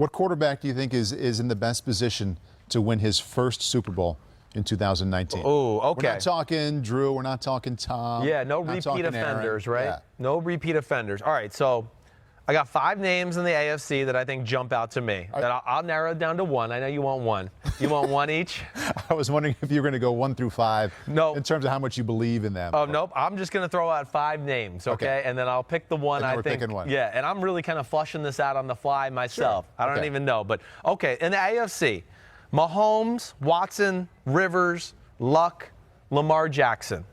What quarterback do you think is in the best position to win his first Super Bowl in 2019? Oh, okay. We're not talking Drew. We're not talking Tom. Yeah, no repeat offenders, right? Yeah. No repeat offenders. All right, so I got 5 names in the AFC that I think jump out to me. I'll narrow it down to 1. I know you want 1. You want 1 each? I was wondering if you were going to go 1 through 5 no. in terms of how much you believe in them. Oh, nope. I'm just going to throw out 5 names, okay? And then I'll pick the one and I we're think. Picking one. Yeah, and I'm really kind of flushing this out on the fly myself. Sure. I don't even know. But, okay, in the AFC, Mahomes, Watson, Rivers, Luck, Lamar Jackson.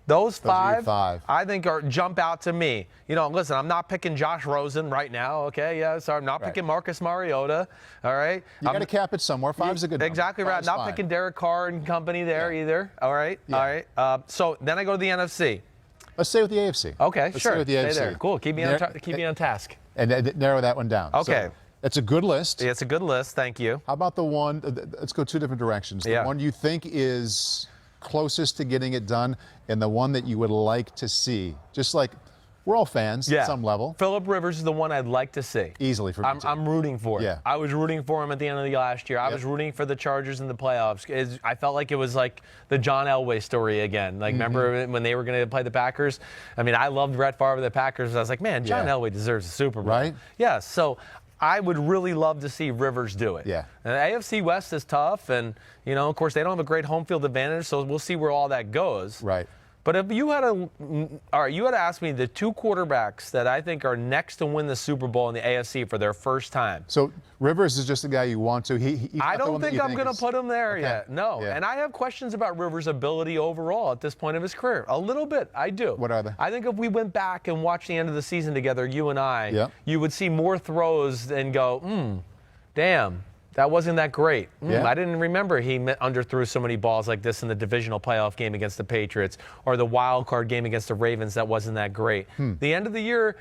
Those 5, I think, jump out to me. You know, listen, I'm not picking Josh Rosen right now, okay? Yeah, sorry, I'm not picking Marcus Mariota, all right? You got to cap it somewhere. 5's a good number. Exactly right. Not picking Derek Carr and company there either, all right? Yeah. All right. So then I go to the NFC. Let's stay with the AFC. Okay, Let's sure. Stay with the AFC. Stay there. Cool. Keep me on task. And narrow that one down. Okay. So, that's a good list. Yeah, it's a good list. Thank you. How about the one, let's go 2 different directions. The one you think is closest to getting it done and the one that you would like to see. Just like we're all fans at some level. Phillip Rivers is the one I'd like to see. Easily for me too. I'm rooting for it. Yeah. I was rooting for him at the end of the last year. I was rooting for the Chargers in the playoffs. I felt like it was like the John Elway story again. Like, remember when they were going to play the Packers? I mean, I loved Brett Favre with the Packers. I was like, man, John Elway deserves a Super Bowl. Right? Yeah, so I would really love to see Rivers do it. Yeah. And the AFC West is tough, and, you know, of course, they don't have a great home field advantage, so we'll see where all that goes. Right. But if you had to ask me the 2 quarterbacks that I think are next to win the Super Bowl in the AFC for their first time. So Rivers is just the guy you want to. I don't think I'm going to put him there yet. No. Yeah. And I have questions about Rivers' ability overall at this point of his career. A little bit. I do. What are they? I think if we went back and watched the end of the season together, you and I, you would see more throws and go, damn. That wasn't that great. I didn't remember he underthrew so many balls like this in the divisional playoff game against the Patriots or the wild card game against the Ravens. That wasn't that great. The end of the year,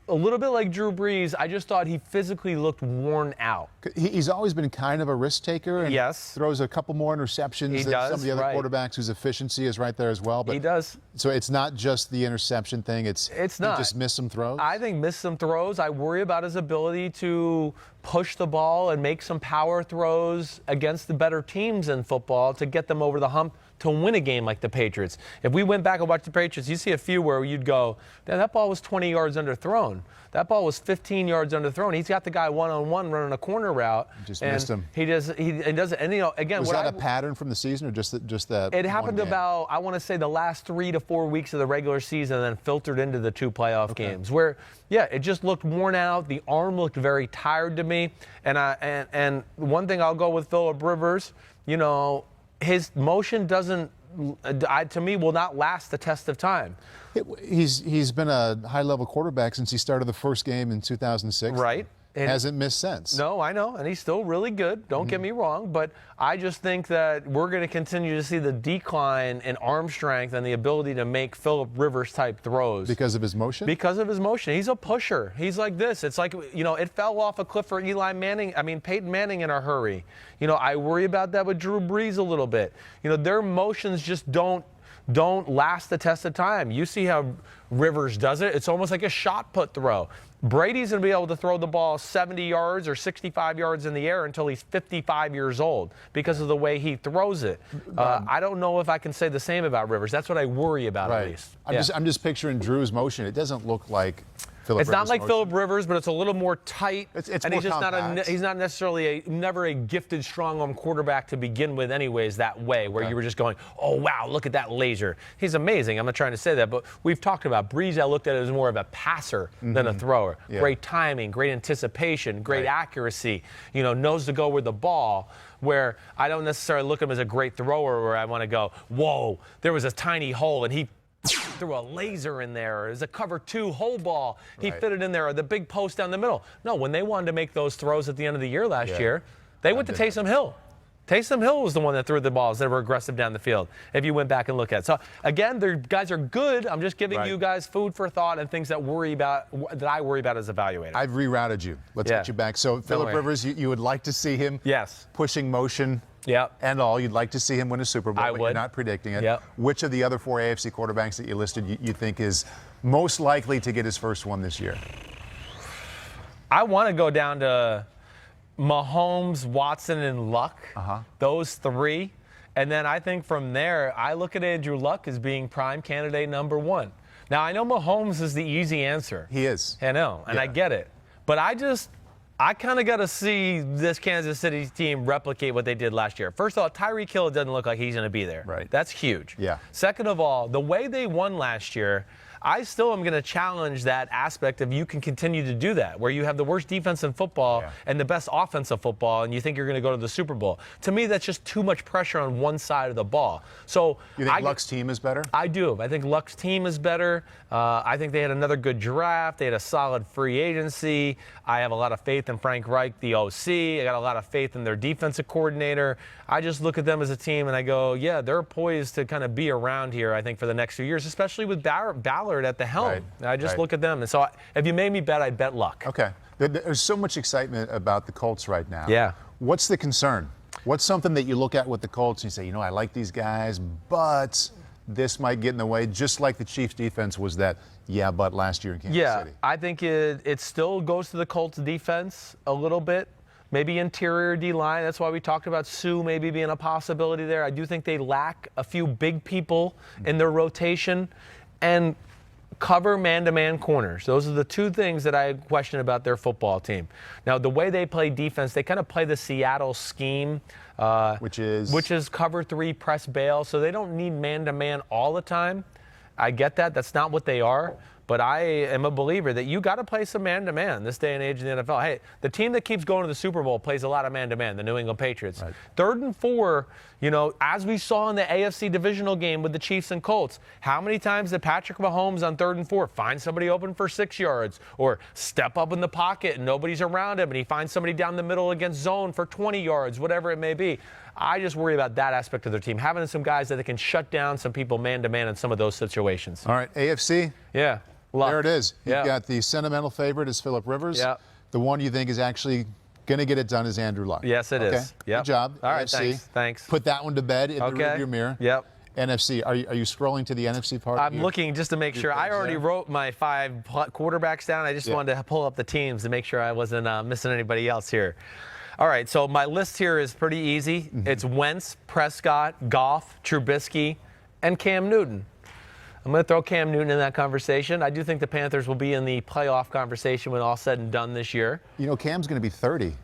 a little bit like Drew Brees, I just thought he physically looked worn out. He's always been kind of a risk taker and throws a couple more interceptions than some of the other quarterbacks whose efficiency is right there as well. But he does. So it's not just the interception thing. It's not. He just missed some throws? I think missed some throws. I worry about his ability to push the ball and make some power throws against the better teams in football to get them over the hump to win a game like the Patriots. If we went back and watched the Patriots, you see a few where you'd go, that ball was 20 yards underthrown. That ball was 15 yards underthrown. He's got the guy one-on-one running a corner route. Just missed him. He does it. And, you know, again, was that a pattern from the season or just that? It happened about, I want to say, the last 3 to 4 weeks of the regular season and then filtered into the 2 playoff games where, it just looked worn out. The arm looked very tired to me. And one thing I'll go with Phillip Rivers, you know, his motion doesn't, to me, will not last the test of time. He's been a high-level quarterback since he started the first game in 2006. Right. And hasn't missed since. No, I know, and he's still really good. Don't get me wrong, but I just think that we're going to continue to see the decline in arm strength and the ability to make Phillip Rivers type throws. Because of his motion? Because of his motion. He's a pusher. He's like this. It's like, you know, it fell off a cliff for Peyton Manning in a hurry. You know, I worry about that with Drew Brees a little bit. You know, their motions just don't last the test of time. You see how Rivers does it. It's almost like a shot put throw. Brady's going to be able to throw the ball 70 yards or 65 yards in the air until he's 55 years old because of the way he throws it. I don't know if I can say the same about Rivers. That's what I worry about at least. I'm just picturing Drew's motion. It doesn't look like Phillip Rivers. It's not like motion. Phillip Rivers, but it's a little more tight. It's and more he's just compact. he's not necessarily never a gifted, strong-arm quarterback to begin with anyways that way, where you were just going, oh, wow, look at that laser. He's amazing. I'm not trying to say that, but we've talked about Brees. I looked at it as more of a passer than a thrower. Yeah. Great timing, great anticipation, great accuracy, you know, knows to go with the ball, where I don't necessarily look at him as a great thrower where I want to go, whoa, there was a tiny hole and he threw a laser in there, or as a cover 2 hole ball, he fit it in there, or the big post down the middle. No, when they wanted to make those throws at the end of the year last year, they went to Taysom Hill. Taysom Hill was the one that threw the balls that were aggressive down the field, if you went back and look at it. So, again, their guys are good. I'm just giving you guys food for thought and things that I worry about as evaluators. I've rerouted you. Let's get you back. So, Phillip Rivers, you would like to see him pushing motion and all. You'd like to see him win a Super Bowl, but you're not predicting it. Which of the other 4 AFC quarterbacks that you listed you think is most likely to get his first one this year? I want to go down to Mahomes, Watson, and Luck. Those three. And then I think from there, I look at Andrew Luck as being prime candidate number one. Now, I know Mahomes is the easy answer. He is. I know, and I get it. But I kind of got to see this Kansas City team replicate what they did last year. First of all, Tyreek Hill doesn't look like he's going to be there. Right. That's huge. Yeah. Second of all, the way they won last year, I still am going to challenge that aspect of you can continue to do that, where you have the worst defense in football and the best offense of football, and you think you're going to go to the Super Bowl. To me, that's just too much pressure on one side of the ball. So you think Luck's team is better? I do. I think Luck's team is better. I think they had another good draft. They had a solid free agency. I have a lot of faith in Frank Reich, the OC. I got a lot of faith in their defensive coordinator. I just look at them as a team and I go, yeah, they're poised to kind of be around here, I think, for the next few years, especially with Ballard at the helm. Right. I just look at them. And so if you made me bet, I'd bet Luck. Okay. There's so much excitement about the Colts right now. Yeah. What's the concern? What's something that you look at with the Colts and you say, I like these guys, but this might get in the way, just like the Chiefs' defense was that, but last year in Kansas City. Yeah, I think it still goes to the Colts' defense a little bit. Maybe interior D-line. That's why we talked about Sue maybe being a possibility there. I do think they lack a few big people in their rotation and cover man-to-man corners. Those are the two things that I question about their football team. Now, the way they play defense, they kind of play the Seattle scheme, which is cover three, press bail. So they don't need man-to-man all the time. I get that. That's not what they are. But I am a believer that you got to play some man-to-man this day and age in the NFL. Hey, the team that keeps going to the Super Bowl plays a lot of man-to-man, the New England Patriots. Right. 3rd and 4, as we saw in the AFC divisional game with the Chiefs and Colts, how many times did Patrick Mahomes on 3rd and 4 find somebody open for 6 yards or step up in the pocket and nobody's around him and he finds somebody down the middle against zone for 20 yards, whatever it may be? I just worry about that aspect of their team, having some guys that can shut down some people man-to-man in some of those situations. All right, AFC? Yeah. Luck. There it is. You've got the sentimental favorite is Phillip Rivers. Yeah. The one you think is actually going to get it done is Andrew Luck. Yes, it is. Yep. Good job. All right, NFC. Thanks. Put that one to bed in the rearview mirror. Yep. NFC. Are you scrolling to the NFC part? I'm looking just to make sure. I already wrote my 5 quarterbacks down. I just wanted to pull up the teams to make sure I wasn't missing anybody else here. All right, so my list here is pretty easy. It's Wentz, Prescott, Goff, Trubisky, and Cam Newton. I'm going to throw Cam Newton in that conversation. I do think the Panthers will be in the playoff conversation when all said and done this year. Cam's going to be 30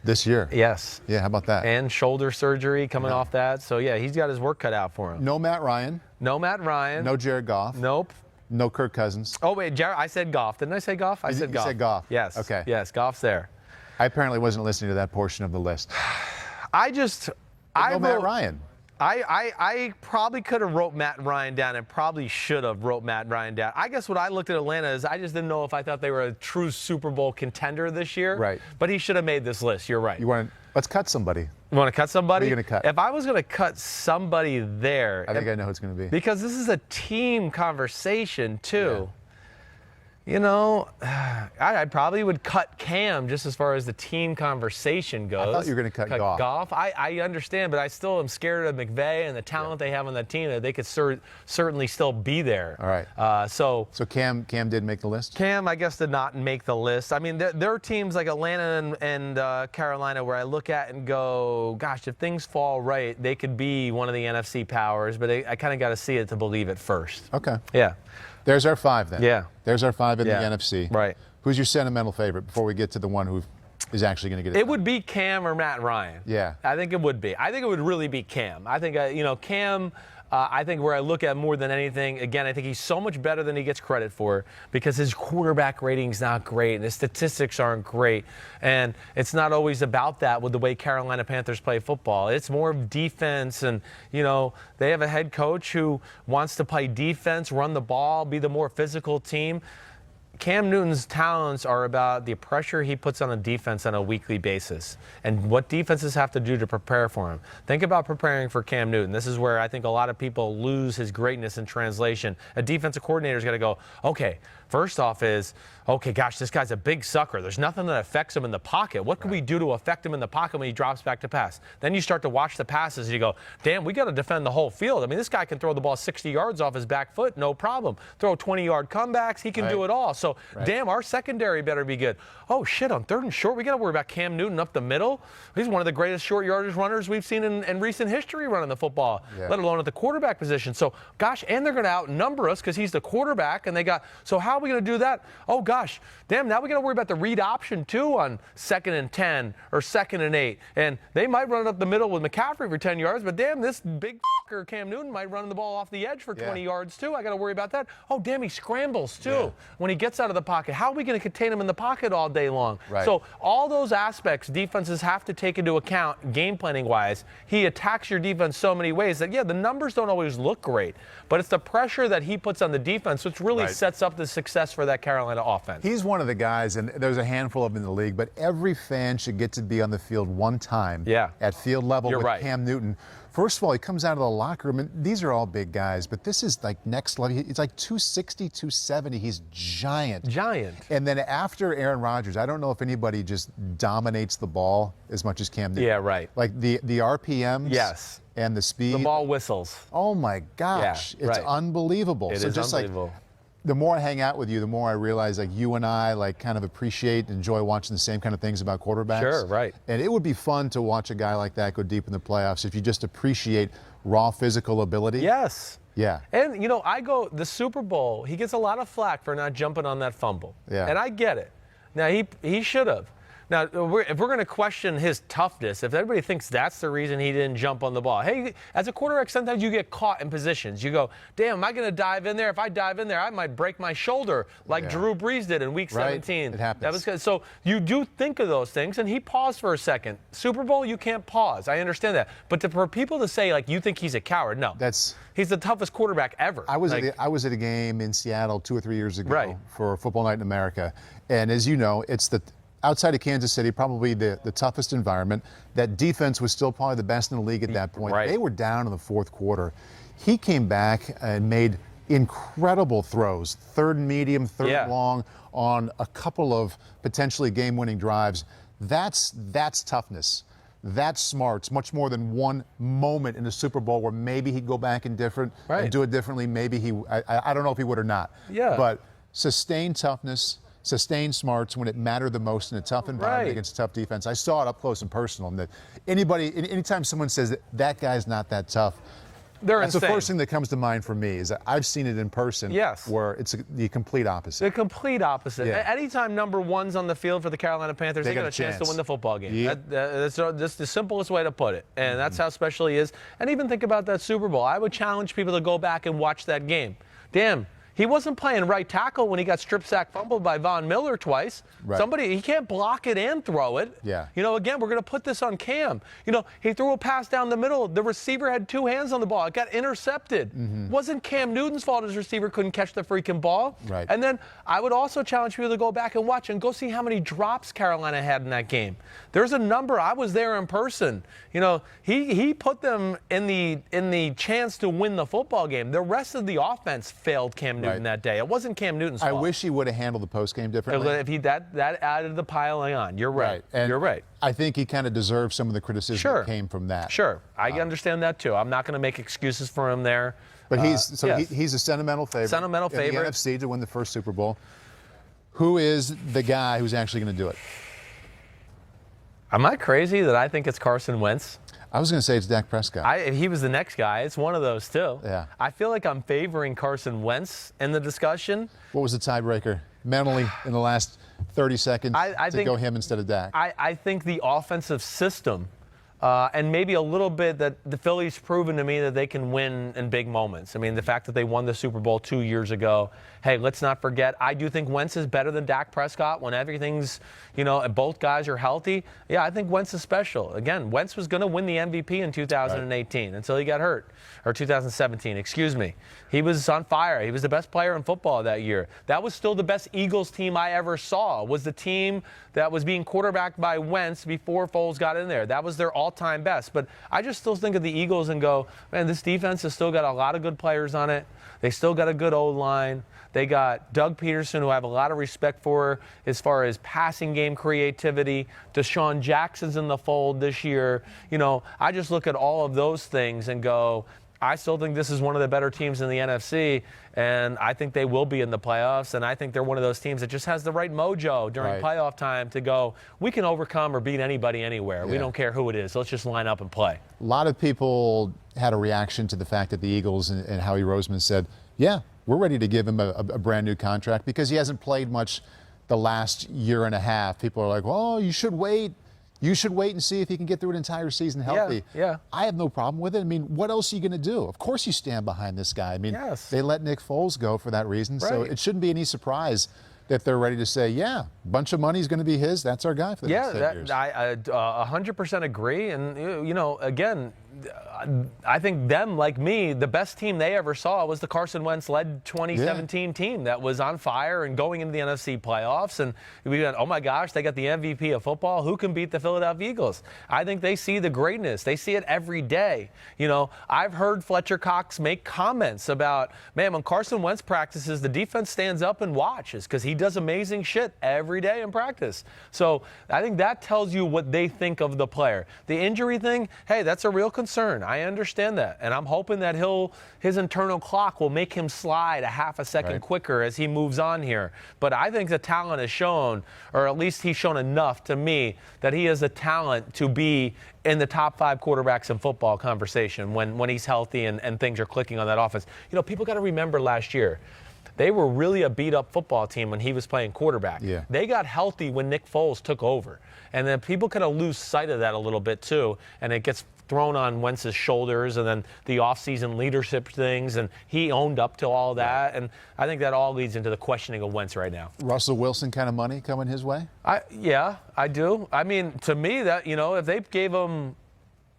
this year. Yes. Yeah, how about that? And shoulder surgery coming off that. So, he's got his work cut out for him. No Matt Ryan. No Matt Ryan. No Jared Goff. Nope. No Kirk Cousins. Oh, wait, I said Goff. Didn't I say Goff? I said Goff. You said Goff. Yes. Okay. Yes, Goff's there. I apparently wasn't listening to that portion of the list. No Matt Ryan. I probably could have wrote Matt Ryan down and probably should have wrote Matt Ryan down. I guess what I looked at Atlanta is I just didn't know if I thought they were a true Super Bowl contender this year. Right. But he should have made this list. You're right. Let's cut somebody. You want to cut somebody? Who are you going to cut? If I was going to cut somebody there. I think I know who it's going to be. Because this is a team conversation, too. Yeah. I probably would cut Cam just as far as the team conversation goes. I thought you were going to cut Goff. I understand, but I still am scared of McVay and the talent they have on that team that they could certainly still be there. All right. So Cam did make the list? Cam, I guess, did not make the list. I mean, there are teams like Atlanta and Carolina where I look at and go, gosh, if things fall right, they could be one of the NFC powers, but I kind of got to see it to believe it first. Okay. Yeah. There's our 5 then. Yeah. There's our 5 in the NFC. Right. Who's your sentimental favorite before we get to the one who is actually going to get it? It would be Cam or Matt Ryan. Yeah. I think it would be. I think it would really be Cam. I think, Cam, I think where I look at more than anything, again, I think he's so much better than he gets credit for because his quarterback rating's not great and his statistics aren't great. And it's not always about that with the way Carolina Panthers play football. It's more of defense and, they have a head coach who wants to play defense, run the ball, be the more physical team. Cam Newton's talents are about the pressure he puts on a defense on a weekly basis and what defenses have to do to prepare for him. Think about preparing for Cam Newton. This is where I think a lot of people lose his greatness in translation. A defensive coordinator's got to go, okay, First off is, okay, gosh, this guy's a big sucker. There's nothing that affects him in the pocket. What can we do to affect him in the pocket when he drops back to pass? Then you start to watch the passes and you go, damn, we got to defend the whole field. I mean, this guy can throw the ball 60 yards off his back foot, no problem. Throw 20-yard comebacks, he can do it all. So, damn, our secondary better be good. Oh, shit, on 3rd and short, we got to worry about Cam Newton up the middle. He's one of the greatest short yardage runners we've seen in recent history running the football, let alone at the quarterback position. So, gosh, and they're going to outnumber us because he's the quarterback, and they got, so how are we going to do that? Oh, gosh, damn, now we got to worry about the read option, too, on 2nd and 10 or 2nd and 8. And they might run it up the middle with McCaffrey for 10 yards, but damn, this big fucker Cam Newton might run the ball off the edge for 20 yards, too. I got to worry about that. Oh, damn, he scrambles, too, when he gets out of the pocket. How are we going to contain him in the pocket all day long? So all those aspects defenses have to take into account game planning-wise. He attacks your defense so many ways that, the numbers don't always look great, but it's the pressure that he puts on the defense which really sets up the success for that Carolina offense. He's one of the guys, and there's a handful of them in the league, but every fan should get to be on the field one time at field level with Cam Newton. First of all, he comes out of the locker room, and these are all big guys, but this is like next level. It's like 260, 270. He's giant. And then after Aaron Rodgers, I don't know if anybody just dominates the ball as much as Cam Newton. Like the RPMs and the speed. The ball whistles. Oh, my gosh. It's unbelievable. It is unbelievable. The more I hang out with you, the more I realize you and I kind of appreciate and enjoy watching the same kind of things about quarterbacks. Sure, And it would be fun to watch a guy like that go deep in the playoffs if you just appreciate raw physical ability. Yeah. And, the Super Bowl, he gets a lot of flack for not jumping on that fumble. And I get it. Now, he should have. Now, if we're going to question his toughness, if everybody thinks that's the reason he didn't jump on the ball, hey, as a quarterback, sometimes you get caught in positions. You go, damn, am I going to dive in there? If I dive in there, I might break my shoulder like Drew Brees did in Week 17. It happens. That was good. So you do think of those things, and he paused for a second. Super Bowl, you can't pause. I understand that. But for people to say, you think he's a coward, no. He's the toughest quarterback ever. I was at a game in Seattle 2 or 3 years ago for Football Night in America, and as you know, it's outside of Kansas City, probably the toughest environment. That defense was still probably the best in the league at that point. They were down in the 4th quarter. He came back and made incredible throws, 3rd and medium, 3rd and long, on a couple of potentially game-winning drives. That's toughness. That's smarts, much more than one moment in the Super Bowl where maybe he'd go back and do it differently. Maybe I don't know if he would or not. But sustained toughness, sustained smarts when it mattered the most in a tough environment against a tough defense. I saw it up close and personal. And that anytime someone says that guy's not that tough, that's the first thing that comes to mind for me. Is that I've seen it in person. Where it's the complete opposite. The complete opposite. Anytime number one's on the field for the Carolina Panthers, they got a chance to win the football game. That's just the simplest way to put it. And that's how special he is. And even think about that Super Bowl. I would challenge people to go back and watch that game. Damn. He wasn't playing right tackle when he got strip sack fumbled by Von Miller twice. He can't block it and throw it. Again, we're going to put this on Cam. He threw a pass down the middle. The receiver had 2 hands on the ball. It got intercepted. Wasn't Cam Newton's fault his receiver couldn't catch the freaking ball. And then I would also challenge people to go back and watch and go see how many drops Carolina had in that game. There's a number. I was there in person. He put them in the chance to win the football game. The rest of the offense failed Cam Newton that day. It wasn't Cam Newton's fault. I wish he would have handled the postgame differently. If that added the piling on. You're right. And you're right. I think he kind of deserves some of the criticism that came from that. I understand that too. I'm not going to make excuses for him there. But he's a sentimental favorite. In the NFC to win the first Super Bowl. Who is the guy who's actually going to do it? Am I crazy that I think it's Carson Wentz? I was going to say it's Dak Prescott. He was the next guy. It's one of those, too. I feel like I'm favoring Carson Wentz in the discussion. What was the tiebreaker mentally in the last 30 seconds to go him instead of Dak? I think the offensive system and maybe a little bit that the Phillies proven to me that they can win in big moments. I mean, the fact that they won the Super Bowl 2 years ago. Hey, let's not forget, I do think Wentz is better than Dak Prescott when everything's, and both guys are healthy. Yeah, I think Wentz is special. Again, Wentz was going to win the MVP in 2018 until he got hurt, or 2017, excuse me. He was on fire. He was the best player in football that year. That was still the best Eagles team I ever saw, was the team that was being quarterbacked by Wentz before Foles got in there. That was their all-time best. But I just still think of the Eagles and go, man, this defense has still got a lot of good players on it. They still got a good O-line. They got Doug Peterson, who I have a lot of respect for as far as passing game creativity. Deshaun Jackson's in the fold this year. You know, I just look at all of those things and go, I still think this is one of the better teams in the NFC, and I think they will be in the playoffs, and I think they're one of those teams that just has the right mojo during playoff time to go, we can overcome or beat anybody anywhere. We don't care who it is. Let's just line up and play. A lot of people had a reaction to the fact that the Eagles and Howie Roseman said, yeah, we're ready to give him a brand new contract because he hasn't played much the last year and a half. People are like, well, you should wait. You should wait and see if he can get through an entire season healthy. Yeah. I have no problem with it. I mean, what else are you going to do? Of course you stand behind this guy. I mean, they let Nick Foles go for that reason. So it shouldn't be any surprise that they're ready to say, yeah, a bunch of money is going to be his. That's our guy for the next 10 years. I 100% agree. And, you know, again, I think them, like me, the best team they ever saw was the Carson Wentz-led 2017 team that was on fire and going into the NFC playoffs. And we went, oh, my gosh, they got the MVP of football. Who can beat the Philadelphia Eagles? I think they see the greatness. They see it every day. You know, I've heard Fletcher Cox make comments about, man, when Carson Wentz practices, the defense stands up and watches because he does amazing shit every day in practice. So I think that tells you what they think of the player. The injury thing, hey, that's a real concern. I understand that, and I'm hoping that his internal clock will make him slide a half a second quicker as he moves on here. But I think the talent is shown, or at least he's shown enough to me that he has the talent to be in the top 5 quarterbacks in football conversation when he's healthy and things are clicking on that offense. You know, people got to remember last year, they were really a beat-up football team when he was playing quarterback. They got healthy when Nick Foles took over. And then people kind of lose sight of that a little bit, too. And it gets thrown on Wentz's shoulders and then the offseason leadership things. And he owned up to all that. And I think that all leads into the questioning of Wentz right now. Russell Wilson kind of money coming his way? Yeah, I do. I mean, to me, that, you know, if they gave him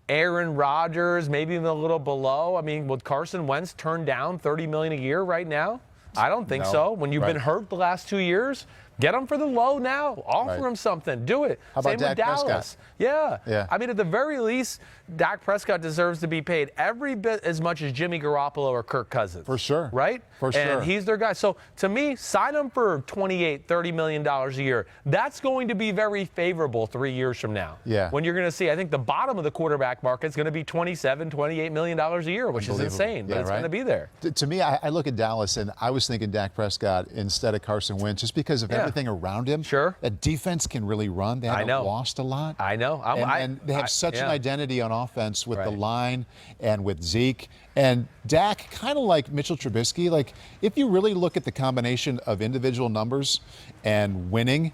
Aaron Rodgers, maybe even a little below, I mean, would Carson Wentz turn down $30 million a year right now? I don't think so. When you've been hurt the last 2 years, get him for the low now. Offer him something. Do it. How about Dak Prescott? Dallas. Yeah. I mean, at the very least, Dak Prescott deserves to be paid every bit as much as Jimmy Garoppolo or Kirk Cousins. For sure. Right? For sure. And he's their guy. So, to me, sign him for $28, $30 million a year. That's going to be very favorable 3 years from now. Yeah. When you're going to see, I think the bottom of the quarterback market is going to be $27, $28 million a year, which is insane, but it's going to be there. To me, I look at Dallas, and I was thinking Dak Prescott instead of Carson Wentz just because of everything around him. Sure. That defense can really run. They haven't lost a lot. I know. And they have such an identity on offense with the line and with Zeke. And Dak, kind of like Mitchell Trubisky, like if you really look at the combination of individual numbers and winning,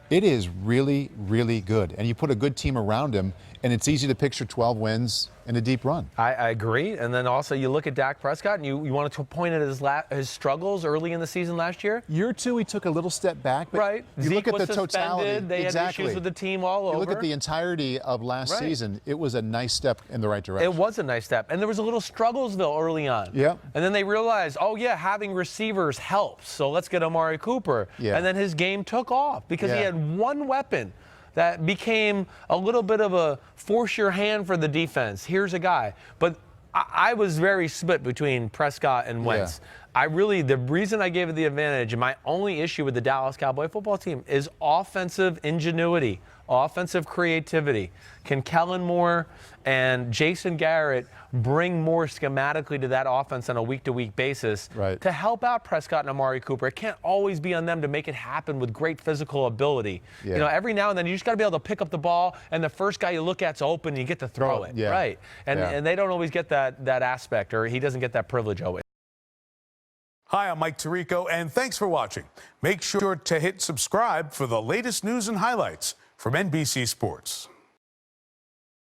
it is really, really good. And you put a good team around him, and it's easy to picture 12 wins and a deep run. I agree. And then also you look at Dak Prescott, and you wanted to point at his struggles early in the season last year. Year 2, he took a little step back. But you Zeke look at was the totality. Suspended. They had issues with the team all over. You look at the entirety of last season, it was a nice step in the right direction. It was a nice step. And there was a little Strugglesville early on. Yeah. And then they realized, oh, yeah, having receivers helps. So let's get Amari Cooper. Yeah. And then his game took off because he had one weapon that became a little bit of a force your hand for the defense. Here's a guy. But I was very split between Prescott and Wentz. The reason I gave it the advantage, and my only issue with the Dallas Cowboy football team, is offensive ingenuity, offensive creativity. Can Kellen Moore and Jason Garrett bring more schematically to that offense on a week-to-week basis to help out Prescott and Amari Cooper? It can't always be on them to make it happen with great physical ability. You know, every now and then you just got to be able to pick up the ball, and the first guy you look at's open, and you get to throw it. Right. And they don't always get that aspect, or he doesn't get that privilege always. Hi, I'm Mike Tirico, and thanks for watching. Make sure to hit subscribe for the latest news and highlights from NBC Sports.